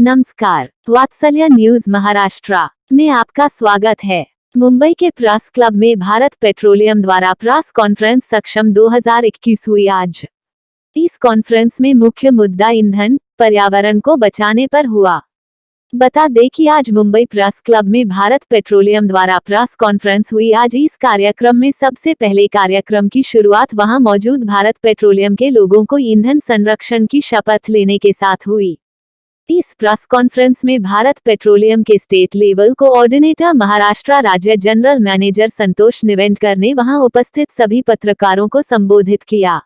नमस्कार, वात्सल्य न्यूज महाराष्ट्र में आपका स्वागत है। मुंबई के प्रेस क्लब में भारत पेट्रोलियम द्वारा प्रेस कॉन्फ्रेंस सक्षम 2021 हुई आज। इस कॉन्फ्रेंस में मुख्य मुद्दा ईंधन, पर्यावरण को बचाने पर हुआ। बता दें कि आज मुंबई प्रेस क्लब में भारत पेट्रोलियम द्वारा प्रेस कॉन्फ्रेंस हुई। आज इस कार्यक्रम में सबसे पहले कार्यक्रम की शुरुआत वहां मौजूद भारत पेट्रोलियम के लोगों को ईंधन संरक्षण की शपथ लेने के साथ हुई। इस प्रेस कॉन्फ्रेंस में भारत पेट्रोलियम के स्टेट लेवल कोऑर्डिनेटर महाराष्ट्र राज्य जनरल मैनेजर संतोष निवेंडकर ने वहां उपस्थित सभी पत्रकारों को संबोधित किया।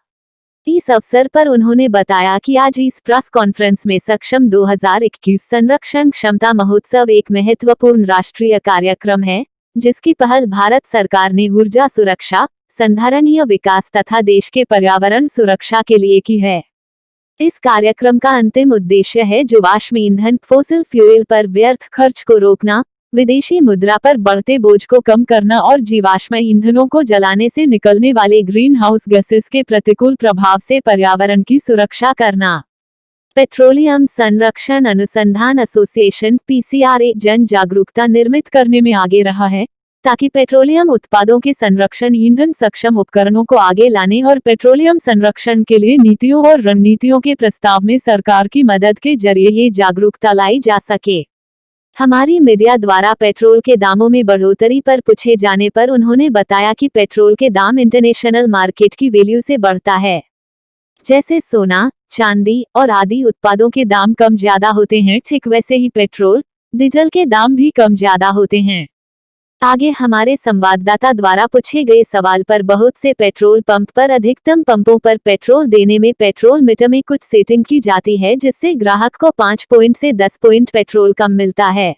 इस अवसर पर उन्होंने बताया कि आज इस प्रेस कॉन्फ्रेंस में सक्षम 2021 संरक्षण क्षमता महोत्सव एक महत्वपूर्ण राष्ट्रीय कार्यक्रम है, जिसकी पहल भारत सरकार ने ऊर्जा सुरक्षा, संधारणीय विकास तथा देश के पर्यावरण सुरक्षा के लिए की है। इस कार्यक्रम का अंतिम उद्देश्य है जीवाश्म ईंधन फोसिल फ्यूल पर व्यर्थ खर्च को रोकना, विदेशी मुद्रा पर बढ़ते बोझ को कम करना और जीवाश्म ईंधनों को जलाने से निकलने वाले ग्रीन हाउस गैसेस के प्रतिकूल प्रभाव से पर्यावरण की सुरक्षा करना। पेट्रोलियम संरक्षण अनुसंधान एसोसिएशन (PCRA) जन जागरूकता निर्मित करने में आगे रहा है, ताकि पेट्रोलियम उत्पादों के संरक्षण, ईंधन सक्षम उपकरणों को आगे लाने और पेट्रोलियम संरक्षण के लिए नीतियों और रणनीतियों के प्रस्ताव में सरकार की मदद के जरिए ये जागरूकता लाई जा सके। हमारी मीडिया द्वारा पेट्रोल के दामों में बढ़ोतरी पर पूछे जाने पर उन्होंने बताया कि पेट्रोल के दाम इंटरनेशनल मार्केट की वैल्यू से बढ़ता है। जैसे सोना, चांदी और आदि उत्पादों के दाम कम ज्यादा होते हैं, ठीक वैसे ही पेट्रोल, डीजल के दाम भी कम ज्यादा होते हैं। आगे हमारे संवाददाता द्वारा पूछे गए सवाल पर बहुत से पेट्रोल पंप पर अधिकतम पंपों पर पेट्रोल देने में पेट्रोल मीटर में कुछ सेटिंग की जाती है, जिससे ग्राहक को 5 पॉइंट से 10 पॉइंट पेट्रोल कम मिलता है।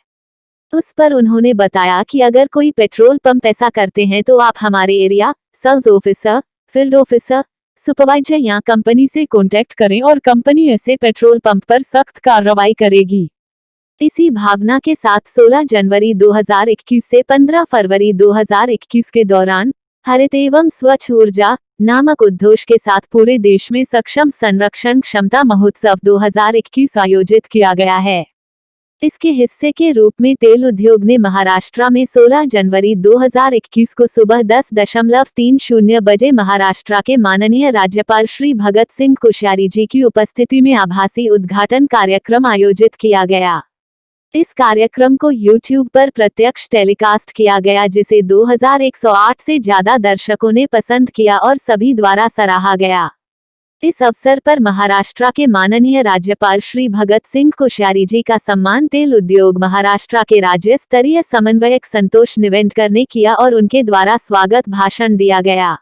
उस पर उन्होंने बताया कि अगर कोई पेट्रोल पंप ऐसा करते हैं तो आप हमारे area sales officer, field officer, supervisor या कंपनी से कॉन्टेक्ट करें और कंपनी ऐसे पेट्रोल पंप पर सख्त कार्रवाई करेगी। इसी भावना के साथ 16 जनवरी 2021 से 15 फरवरी 2021 के दौरान हरित एवं स्वच्छ ऊर्जा नामक उद्घोष के साथ पूरे देश में सक्षम संरक्षण क्षमता महोत्सव 2021 आयोजित किया गया है। इसके हिस्से के रूप में तेल उद्योग ने महाराष्ट्र में 16 जनवरी 2021 को सुबह 10:30 बजे महाराष्ट्र के माननीय राज्यपाल श्री भगत सिंह कोश्यारी जी की उपस्थिति में आभासी उद्घाटन कार्यक्रम आयोजित किया गया। इस कार्यक्रम को YouTube पर प्रत्यक्ष टेलीकास्ट किया गया, जिसे 2108 से ज्यादा दर्शकों ने पसंद किया और सभी द्वारा सराहा गया। इस अवसर पर महाराष्ट्र के माननीय राज्यपाल श्री भगत सिंह कोश्यारी जी का सम्मान तेल उद्योग महाराष्ट्र के राज्य स्तरीय समन्वयक संतोष निवेंडकर ने किया और उनके द्वारा स्वागत भाषण दिया गया।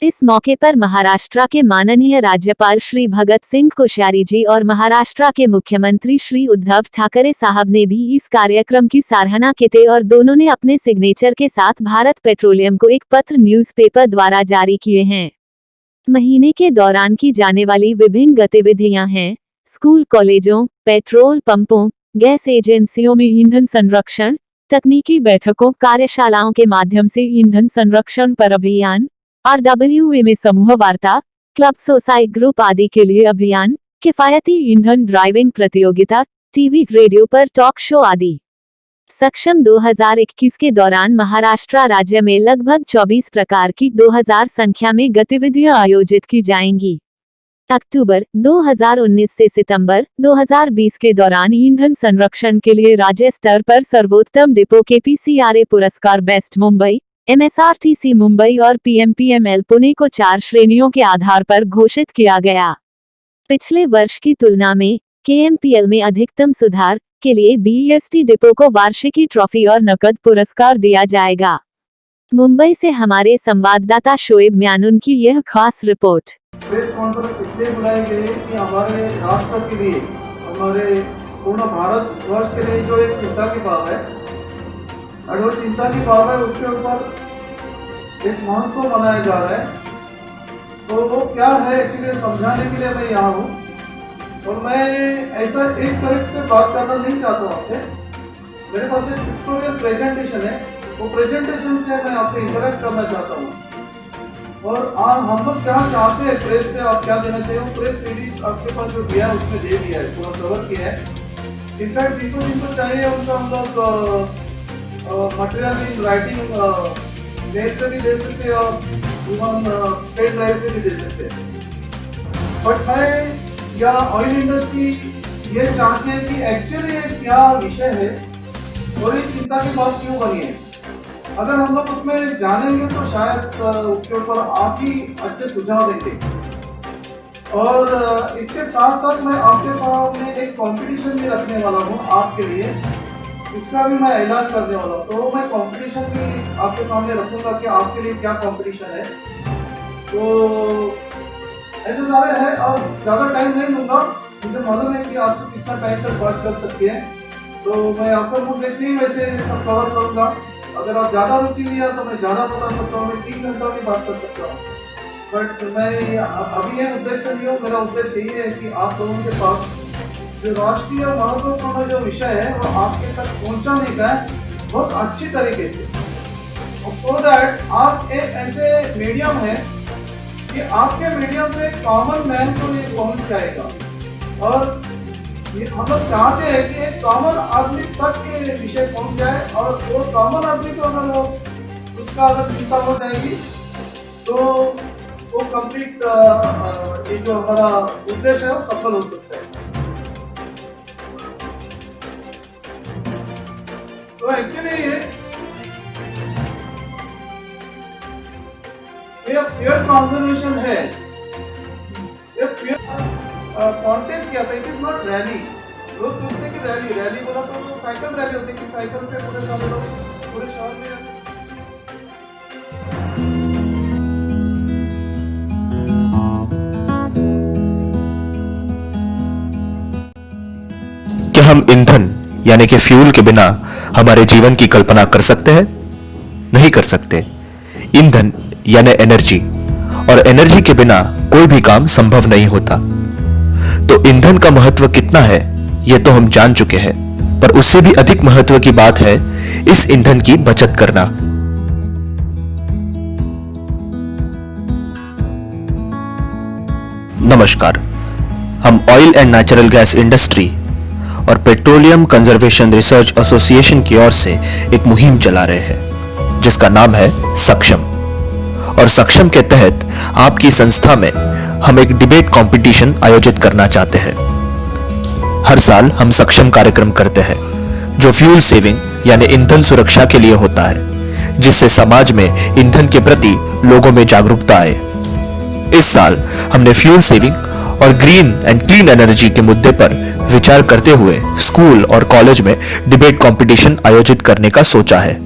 इस मौके पर महाराष्ट्र के माननीय राज्यपाल श्री भगत सिंह कोश्यारी जी और महाराष्ट्र के मुख्यमंत्री श्री उद्धव ठाकरे साहब ने भी इस कार्यक्रम की सराहना की और दोनों ने अपने सिग्नेचर के साथ भारत पेट्रोलियम को एक पत्र न्यूज़पेपर द्वारा जारी किए हैं। महीने के दौरान की जाने वाली विभिन्न गतिविधियां हैं: स्कूल कॉलेजों, पेट्रोल पंपों, गैस एजेंसियों में ईंधन संरक्षण, तकनीकी बैठकों, कार्यशालाओं के माध्यम से ईंधन संरक्षण पर अभियान, RWA में समूह वार्ता, क्लब सोसाइटी ग्रुप आदि के लिए अभियान, किफायती ईंधन ड्राइविंग प्रतियोगिता, टीवी रेडियो पर टॉक शो आदि। सक्षम 2021 के दौरान महाराष्ट्र राज्य में लगभग 24 प्रकार की 2000 संख्या में गतिविधियां आयोजित की जाएंगी। अक्टूबर 2019 से सितंबर 2020 के दौरान ईंधन संरक्षण के लिए राज्य स्तर पर सर्वोत्तम डिपो के PCRA पुरस्कार बेस्ट मुंबई, MSRTC मुंबई और PMPML पुणे को 4 श्रेणियों के आधार पर घोषित किया गया। पिछले वर्ष की तुलना में KMPL में अधिकतम सुधार के लिए BEST डिपो को वार्षिकी ट्रॉफी और नकद पुरस्कार दिया जाएगा। मुंबई से हमारे संवाददाता शोएब म्यानुन की यह खास रिपोर्ट। प्रेस कॉन्फ्रेंस इसलिए बुलाई गई कि हमारे राष्ट्र के लिए, हमारे पूर्ण भारत वर्ष के लिए जो एक चिंता की बात है, और वो चिंता की बात है, उसके ऊपर एक महोत्सव मनाया जा रहा है। तो वो क्या है एक्चुअली समझाने के लिए मैं यहाँ हूँ। और मैं ऐसा एक तरह से बात करना नहीं चाहता हूँ आपसे। मेरे पास एक पिक्टोरियल प्रेजेंटेशन है, वो प्रेजेंटेशन से मैं आपसे इंटरेक्ट करना चाहता हूँ। और हम लोग क्या चाहते हैं प्रेस से, आप क्या देना चाहिए। वो प्रेस रिलीज आपके पास जो दिया है उसमें दे दिया है, पूरा कवर किया है। इनफैक्ट जिनको जिनको चाहिए उनको हम लोग मटेरियल इन राइटिंग मेल से भी दे सकते हैं और इवन पेन ड्राइव से भी दे सकते हैं। बट मैं या ऑयल इंडस्ट्री ये चाहते हैं कि एक्चुअली क्या विषय है और ये चिंता की बात क्यों बनी है। अगर हम लोग उसमें जानेंगे तो शायद उसके ऊपर आप ही अच्छे सुझाव देंगे। और इसके साथ साथ मैं आपके सामने एक कंपटीशन भी रखने वाला हूँ आपके लिए, इसका भी मैं ऐलान करने वाला हूँ। तो मैं कंपटीशन भी आपके सामने रखूंगा कि आपके लिए क्या कंपटीशन है। तो ऐसे सारे हैं और ज़्यादा टाइम नहीं लूँगा, मुझे मालूम है कि आपसे कितना टाइम तक बात चल सकती है। तो मैं आपका मुँह देखते ही वैसे सब कवर करूँगा। अगर आप ज़्यादा रुचि लिया तो मैं ज़्यादा बता सकता हूँ, मैं 3 घंटा भी बात कर सकता हूँ। बट मैं अभी ये उद्देश्य नहीं हूँ, मेरा उद्देश्य यही है कि आप लोगों के पास जो राष्ट्रीय महत्वपूर्ण जो विषय है वो आपके तक पहुँचाने का है बहुत अच्छी तरीके से, सो दैट आप एक ऐसे मीडियम है कि आपके मीडियम से कॉमन मैन को ये पहुँच जाएगा। और हम लोग चाहते हैं कि एक कॉमन आदमी तक ये विषय पहुँच जाए और वो कॉमन आदमी को अगर उसका अगर चिंता हो जाएगी तो वो कंप्लीट ये जो हमारा उद्देश्य है वो सफल हो सकता है। तो एक्चुअली ये फ्यूल कंजर्वेशन है, ये फ्यूल कॉन्टेस्ट क्या था, इट इज नॉट रैली। लोग सोचते हैं कि रैली बोला तो साइकिल रैली होती है कि साइकिल से पूरे सारे लोग पूरे शहर में। क्या हम ईंधन यानी कि फ्यूल के बिना हमारे जीवन की कल्पना कर सकते हैं? नहीं कर सकते। ईंधन यानी एनर्जी, और एनर्जी के बिना कोई भी काम संभव नहीं होता। तो ईंधन का महत्व कितना है यह तो हम जान चुके हैं, पर उससे भी अधिक महत्व की बात है इस ईंधन की बचत करना। नमस्कार, हम oil and natural gas industry और पेट्रोलियम कंजर्वेशन रिसर्च एसोसिएशन की ओर से एक मुहिम चला रहे हैं जिसका नाम है सक्षम। और सक्षम के तहत आपकी संस्था में हम एक डिबेट कंपटीशन आयोजित करना चाहते हैं। हर साल हम सक्षम कार्यक्रम करते हैं जो फ्यूल सेविंग यानी ईंधन सुरक्षा के लिए होता है, जिससे समाज में ईंधन के प्रति लोगों में जागरूकता आए। इस साल हमने फ्यूल सेविंग और ग्रीन एंड क्लीन एनर्जी के मुद्दे पर विचार करते हुए स्कूल और कॉलेज में डिबेट कंपटीशन आयोजित करने का सोचा है,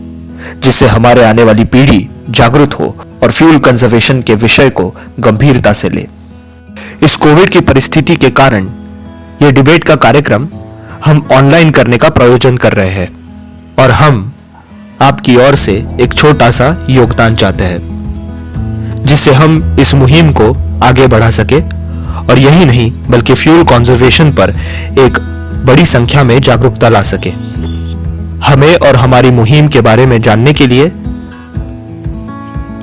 जिससे हमारे आने वाली पीढ़ी जागरूक हो और फ्यूल कंजर्वेशन के विषय को गंभीरता से ले। इस कोविड की परिस्थिति के कारण यह डिबेट का कार्यक्रम हम ऑनलाइन करने का प्रायोजन कर रहे हैं और हम आपकी ओर से एक छोटा सा योगदान चाहते हैं जिससे हम इस मुहिम को आगे बढ़ा सके और यही नहीं बल्कि फ्यूल कंजर्वेशन पर एक बड़ी संख्या में जागरूकता ला सके। हमें और हमारी मुहिम के बारे में जानने के लिए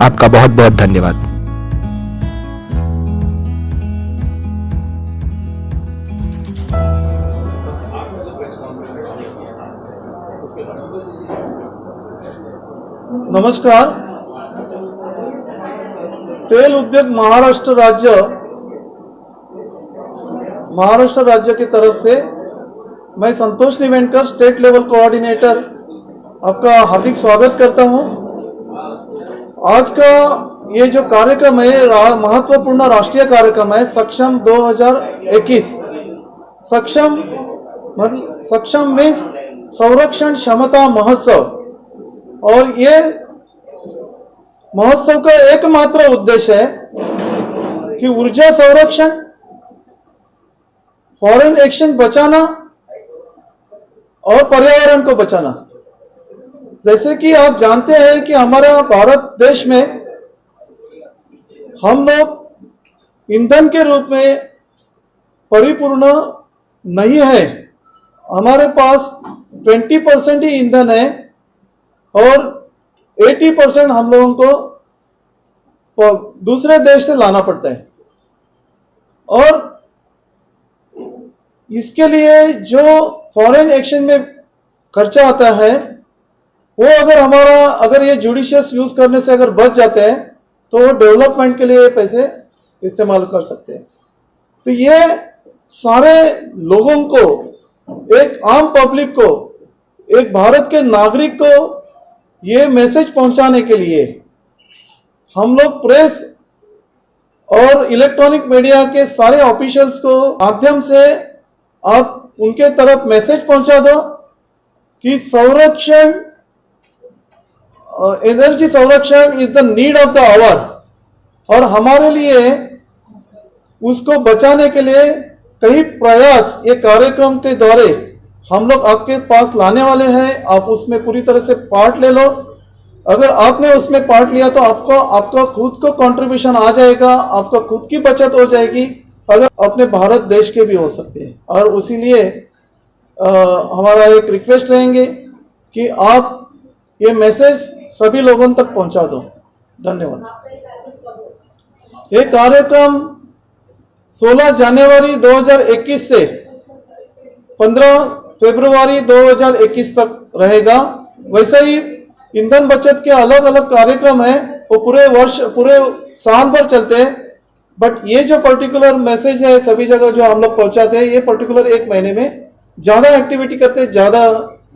आपका बहुत बहुत धन्यवाद। नमस्कार, तेल उद्योग महाराष्ट्र राज्य की तरफ से मैं संतोष निवेंकर, स्टेट लेवल कोऑर्डिनेटर, आपका हार्दिक स्वागत करता हूं। आज का ये जो कार्यक्रम है महत्वपूर्ण राष्ट्रीय कार्यक्रम है सक्षम 2021। सक्षम मतलब सक्षम मीन्स संरक्षण क्षमता महोत्सव, और ये महोत्सव का एकमात्र उद्देश्य है कि ऊर्जा संरक्षण, फॉरेन एक्सचेंज बचाना और पर्यावरण को बचाना। जैसे कि आप जानते हैं कि हमारा भारत देश में हम लोग ईंधन के रूप में परिपूर्ण नहीं है। हमारे पास 20% ही ईंधन है और 80% हम लोगों को दूसरे देश से लाना पड़ता है। और इसके लिए जो फॉरेन एक्शन में खर्चा आता है वो अगर ये जुडिशियस यूज करने से अगर बच जाते हैं तो वो डेवलपमेंट के लिए पैसे इस्तेमाल कर सकते हैं। तो ये सारे लोगों को, एक आम पब्लिक को, एक भारत के नागरिक को ये मैसेज पहुंचाने के लिए हम लोग प्रेस और इलेक्ट्रॉनिक मीडिया के सारे ऑफिशियल्स को माध्यम से आप उनके तरफ मैसेज पहुंचा दो कि संरक्षण, एनर्जी संरक्षण is the need of the hour, और हमारे लिए उसको बचाने के लिए कई प्रयास ये कार्यक्रम के द्वारा हम लोग आपके पास लाने वाले हैं। आप उसमें पूरी तरह से पार्ट ले लो। अगर आपने उसमें पार्ट लिया तो आपका खुद को कंट्रीब्यूशन आ जाएगा, आपका खुद की बचत हो जाएगी, अगर अपने भारत देश के भी हो सकते हैं। और उसीलिए हमारा एक रिक्वेस्ट रहेंगे कि आप ये मैसेज सभी लोगों तक पहुंचा दो। धन्यवाद। ये कार्यक्रम 16 जनवरी 2021 से 15 फरवरी 2021 तक रहेगा। वैसे ही ईंधन बचत के अलग अलग कार्यक्रम है, वो पूरे साल भर चलते हैं, बट ये जो पर्टिकुलर मैसेज है सभी जगह जो हम लोग पहुंचाते हैं, ये पर्टिकुलर एक महीने में ज्यादा एक्टिविटी करते हैं, ज्यादा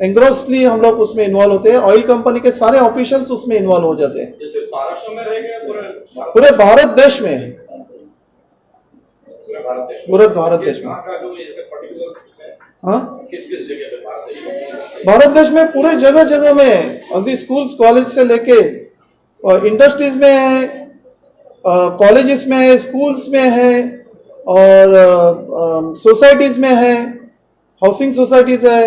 एंग्रोसली हम लोग उसमें इन्वॉल्व होते हैं। ऑयल कंपनी के सारे ऑफिशियल्स उसमें इन्वॉल्व हो जाते हैं। महाराष्ट्र में रहेंगे पूरे भारत देश में, पूरे भारत देश में। हाँ, किस किस जगह पे भारत देश में पूरे जगह जगह में, अभी स्कूल्स कॉलेज से लेके इंडस्ट्रीज में है, कॉलेजेस में है, स्कूल्स में है, और सोसाइटीज में है, हाउसिंग सोसाइटीज है,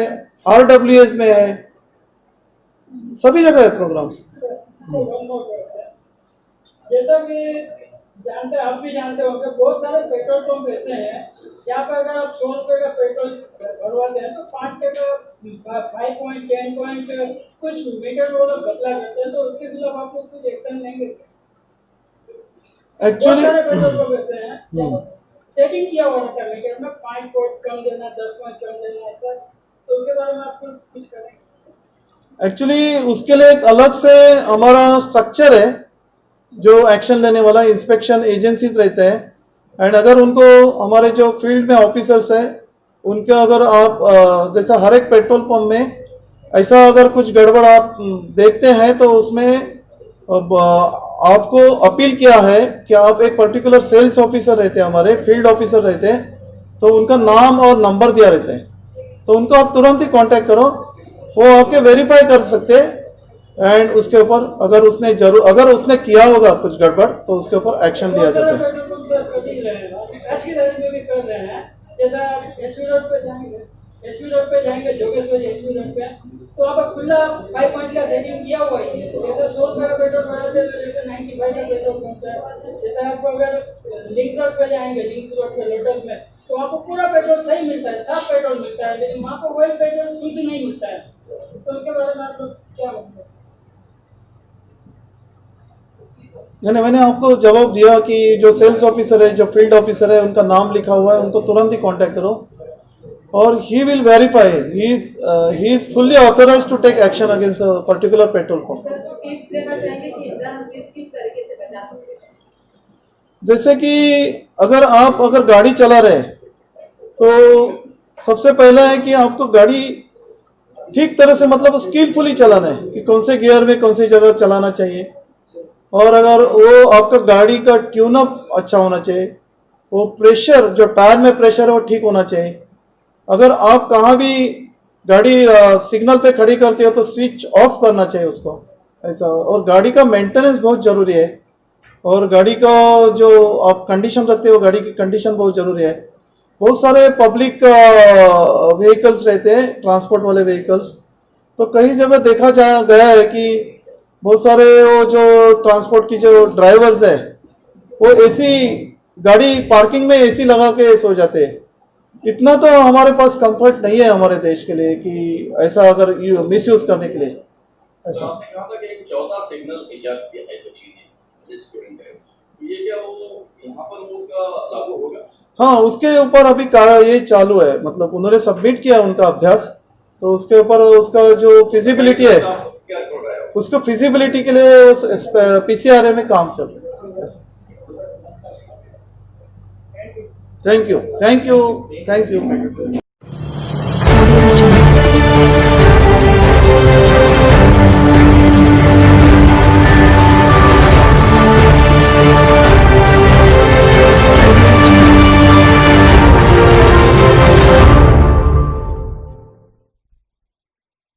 RWS में है, सभी जगह है प्रोग्राम्स। जैसा कि जानते हैं, आप भी जानते होंगे, बहुत सारे पेट्रोल पंप ऐसे हैं जहाँ पर अगर आप 100 रुपये का पेट्रोल भरवाते हैं तो 5 का 5 पॉइंट 10 पॉइंट कुछ मीटर वो लोग घपला करते हैं, तो उसके खिलाफ आप लोग कुछ एक्शन लेंगे? एक्चुअली बहुत सारे पेट्रोल पंप ऐसे हैं सेटिंग किया हुआ रहता है मीटर में, 5 पॉइंट कम देना, 10 पॉइंट कम देना, ऐसा, तो उसके बारे में आप कुछ करेंगे? एक्चुअली उसके लिए एक अलग से हमारा स्ट्रक्चर है जो एक्शन लेने वाला, इंस्पेक्शन एजेंसीज रहते हैं, एंड अगर उनको हमारे जो फील्ड में ऑफिसर्स हैं उनके अगर आप जैसा हर एक पेट्रोल पंप में ऐसा अगर कुछ गड़बड़ आप देखते हैं तो उसमें आपको अपील किया है कि आप एक पर्टिकुलर सेल्स ऑफिसर रहते हैं, हमारे फील्ड ऑफिसर रहते हैं, तो उनका नाम और नंबर दिया रहता है, तो उनको आप तुरंत ही कांटेक्ट करो, वो आके वेरीफाई कर सकते हैं, एंड उसके ऊपर अगर उसने किया होगा कुछ गड़बड़ तो उसके ऊपर एक्शन लिया जाता है। जैसा एसवी रोड पे जाएंगे जोगेश्वरी एसवी रोड पे, तो वहाँ पर खुला 5 पॉइंट का सेटिंग किया हुआ ही है। जैसे 100 रुपये का पेट्रोल भराते हैं तो जैसे 95 का पेट्रोल मिलता है। जैसे आपको अगर लिंक रोड पे जाएंगे, लिंक रोड पे लोटस में, तो वहाँ पर पूरा पेट्रोल सही मिलता है, साफ पेट्रोल मिलता है, लेकिन वहाँ पर वही पेट्रोल शुद्ध नहीं मिलता है। तो उसके बारे में आप लोग क्या बोलते हैं? मैंने आपको जवाब दिया कि जो सेल्स ऑफिसर है, जो फील्ड ऑफिसर है, उनका नाम लिखा हुआ है, उनको तुरंत ही कांटेक्ट करो और he will verify, he is fully authorized to take action against a particular petrol pump. Sir, तो टिप्स देना चाहेंगे कि इधर हम किस तरीके से बचा सकते हैं? जैसे कि अगर गाड़ी चला रहे तो सबसे पहला है कि आपको गाड़ी ठीक तरह से, मतलब स्किलफुली चलाना है कि कौन से गियर में कौन सी जगह चलाना चाहिए, और अगर वो आपका गाड़ी का ट्यूनअप अच्छा होना चाहिए, वो प्रेशर जो टायर में प्रेशर है वो ठीक होना चाहिए। अगर आप कहाँ भी गाड़ी सिग्नल पे खड़ी करते हो तो स्विच ऑफ करना चाहिए उसको, ऐसा। और गाड़ी का मेंटेनेंस बहुत ज़रूरी है, और गाड़ी का जो आप कंडीशन रखते हो, गाड़ी की कंडीशन बहुत ज़रूरी है। बहुत सारे पब्लिक व्हीकल्स रहते हैं, ट्रांसपोर्ट वाले व्हीकल्स, तो कई जगह देखा गया है कि बहुत सारे वो जो ट्रांसपोर्ट की जो ड्राइवर्स है वो एसी गाड़ी पार्किंग में एसी लगा के सो जाते हैं। इतना तो हमारे पास कंफर्ट नहीं है हमारे देश के लिए कि ऐसा अगर मिस यूज करने के लिए ऐसा। आपने कहा था कि एक चौथा सिग्नल इजाद किया है बच्ची ने, ये क्या वो यहाँ पर वो उसका लागू होगा? हाँ, उसके ऊपर अभी ये चालू है, मतलब उन्होंने सबमिट किया उनका अभ्यास, तो उसके ऊपर उसका जो फिजिबिलिटी है, क्या कर रहा है उसको फिजिबिलिटी के लिए पीसीआरए में काम चल रहा है। Thank you, thank you, thank you.